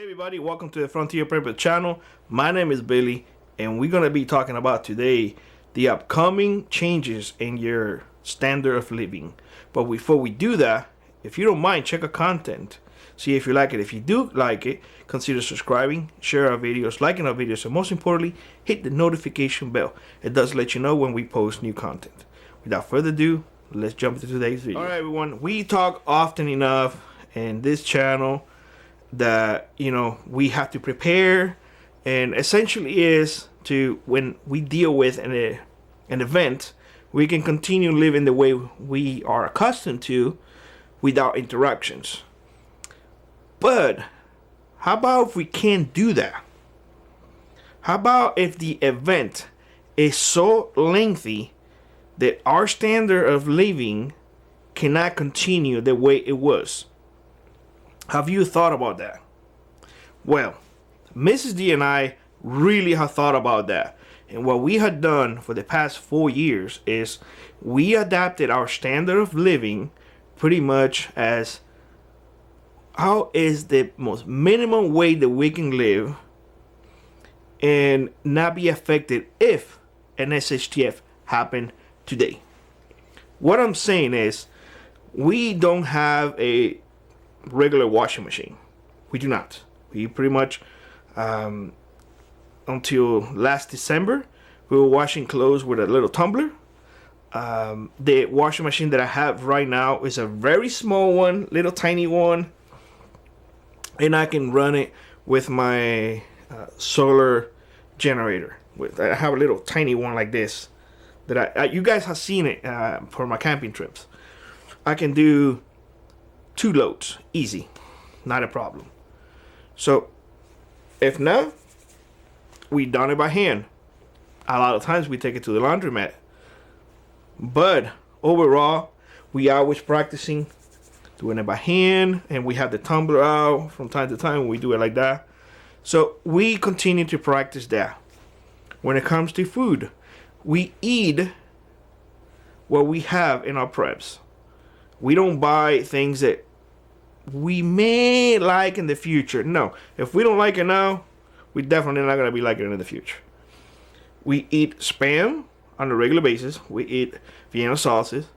everybody, welcome to the Frontier Prepper channel. My name is Billy, and we're going to be talking about today the upcoming changes in your standard of living. But before we do that, if you don't mind, check our content. See if you like it. If you do like it, consider subscribing, share our videos, liking our videos, and most importantly, hit the notification bell. It does let you know when we post new content. Without further ado, let's jump into today's video. Alright everyone, we talk often enough in this channel that we have to prepare, and essentially is to, when we deal with an event, we can continue living the way we are accustomed to without interruptions. But how about if we can't do that? How about if the event is so lengthy that our standard of living cannot continue the way it was? Have you thought about that? Well, Mrs. D and I really have thought about that. And what we had done for the past 4 years is we adapted our standard of living pretty much as how is the most minimum way that we can live and not be affected if an SHTF happened today. What I'm saying is we don't have a regular washing machine. We do not. We pretty much until last December we were washing clothes with a little tumbler. The washing machine that I have right now is a very small one, little tiny one, and I can run it with my solar generator. I have a little tiny one like this that you guys have seen it for my camping trips. I can do 2 loads easy, not a problem. So if not, we done it by hand. A lot of times we take it to the laundromat, but overall we always practicing doing it by hand, and we have the tumbler out from time to time when we do it like that. So we continue to practice that. When it comes to food, we eat what we have in our preps. We don't buy things that we may like in the future. No, if we don't like it now, we definitely not going to be liking it in the future. We eat Spam on a regular basis. We eat Vienna sauces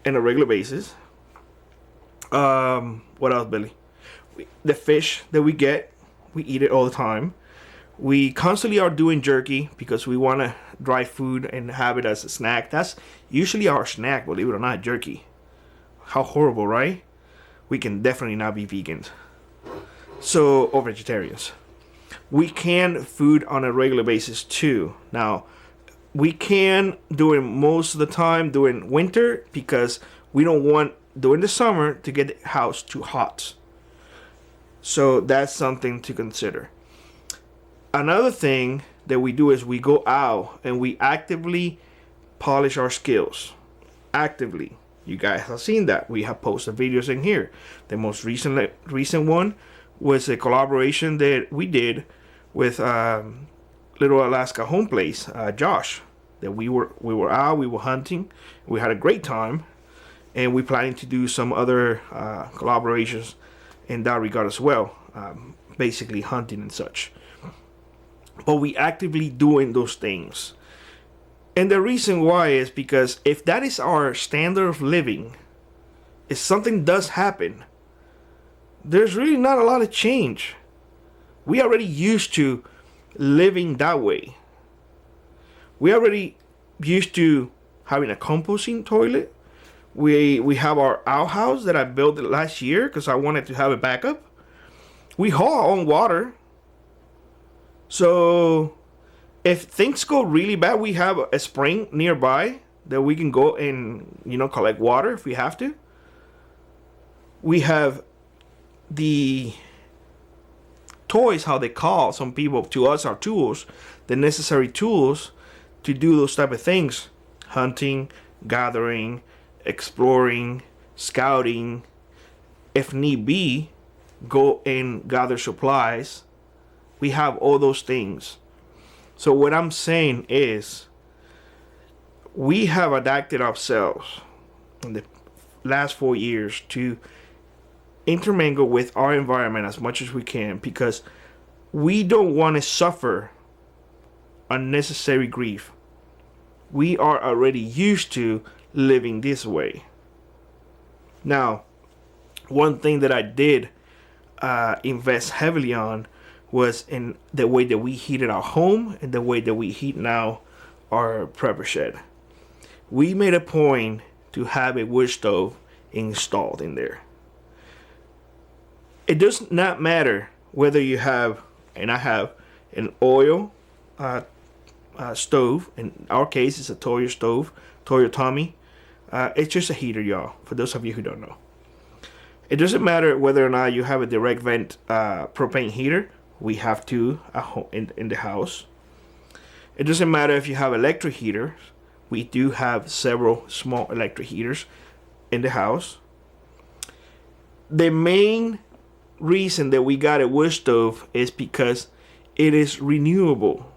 on a regular basis. What else, Billy? The fish that we get, we eat it all the time. We constantly are doing jerky because we want to dry food and have it as a snack. That's usually our snack, believe it or not, jerky. How horrible, right? We can definitely not be vegans, or vegetarians. We can food on a regular basis too. Now, we can during most of the time during winter because we don't want during the summer to get the house too hot. So that's something to consider. Another thing that we do is we go out and we actively polish our skills. Actively. You guys have seen that. We have posted videos in here. The most recent one was a collaboration that we did with Little Alaska Home Place, Josh. That we were out, we were hunting, we had a great time, and we're planning to do some other collaborations in that regard as well. Basically hunting and such. But we actively doing those things. And the reason why is because if that is our standard of living, if something does happen, there's really not a lot of change. We already used to living that way. We already used to having a composting toilet. We have our outhouse that I built last year because I wanted to have a backup. We haul our own water. So if things go really bad, we have a spring nearby that we can go and collect water if we have to. We have the toys, how they call some people, to us, our tools, the necessary tools to do those type of things: hunting, gathering, exploring, scouting. If need be, go and gather supplies. We have all those things. So what I'm saying is we have adapted ourselves in the last 4 years to intermingle with our environment as much as we can, because we don't want to suffer unnecessary grief. We are already used to living this way. Now, one thing that I did invest heavily on was in the way that we heated our home and the way that we heat now our prepper shed. We made a point to have a wood stove installed in there. It does not matter whether you have, and I have, an oil stove. In our case, it's a Toyo stove, Toyo Tommy. It's just a heater, y'all, for those of you who don't know. It doesn't matter whether or not you have a direct vent propane heater. We have two in the house. It doesn't matter if you have electric heaters. We do have several small electric heaters in the house. The main reason that we got a wood stove is because it is renewable.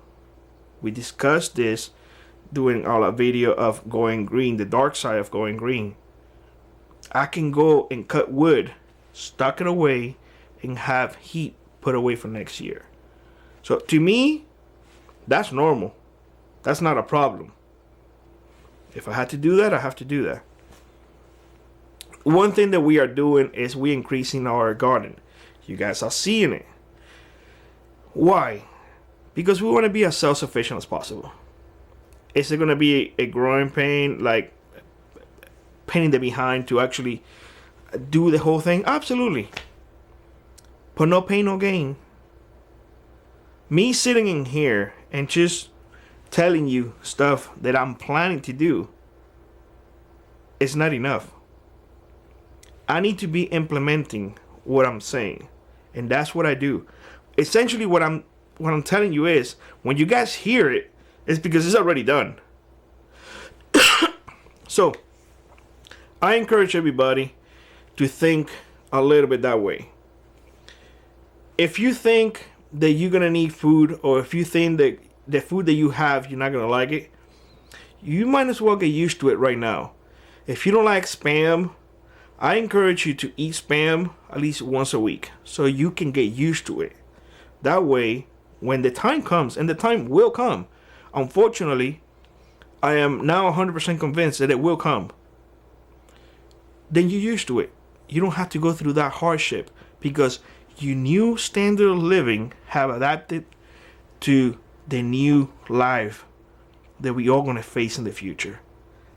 We discussed this doing our video of going green, the dark side of going green. I can go and cut wood, stock it away, and have heat put away for next year. So to me, that's normal. That's not a problem. If I had to do that, I have to do that. One thing that we are doing is we increasing our garden. You guys are seeing it. Why? Because we want to be as self-sufficient as possible. Is it going to be a growing pain, like pain in the behind to actually do the whole thing? Absolutely. But no pain, no gain. Me sitting in here and just telling you stuff that I'm planning to do is not enough. I need to be implementing what I'm saying, and that's what I do. Essentially, what I'm telling you is, when you guys hear it, it's because it's already done. So I encourage everybody to think a little bit that way. If you think that you're gonna need food, or if you think that the food that you have, you're not gonna like it, you might as well get used to it right now. If you don't like Spam, I encourage you to eat Spam at least once a week so you can get used to it. That way, when the time comes, and the time will come, unfortunately, I am now 100% convinced that it will come, then you're used to it. You don't have to go through that hardship, because your new standard of living have adapted to the new life that we all gonna face in the future.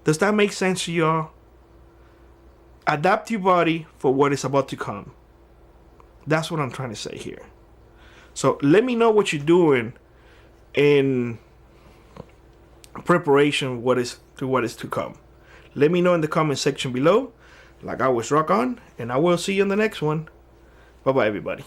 Does that make sense to y'all? Adapt your body for what is about to come. That's what I'm trying to say here. So let me know what you're doing in preparation what is to come. Let me know in the comment section below. Like always, rock on, and I will see you in the next one. Bye bye, everybody.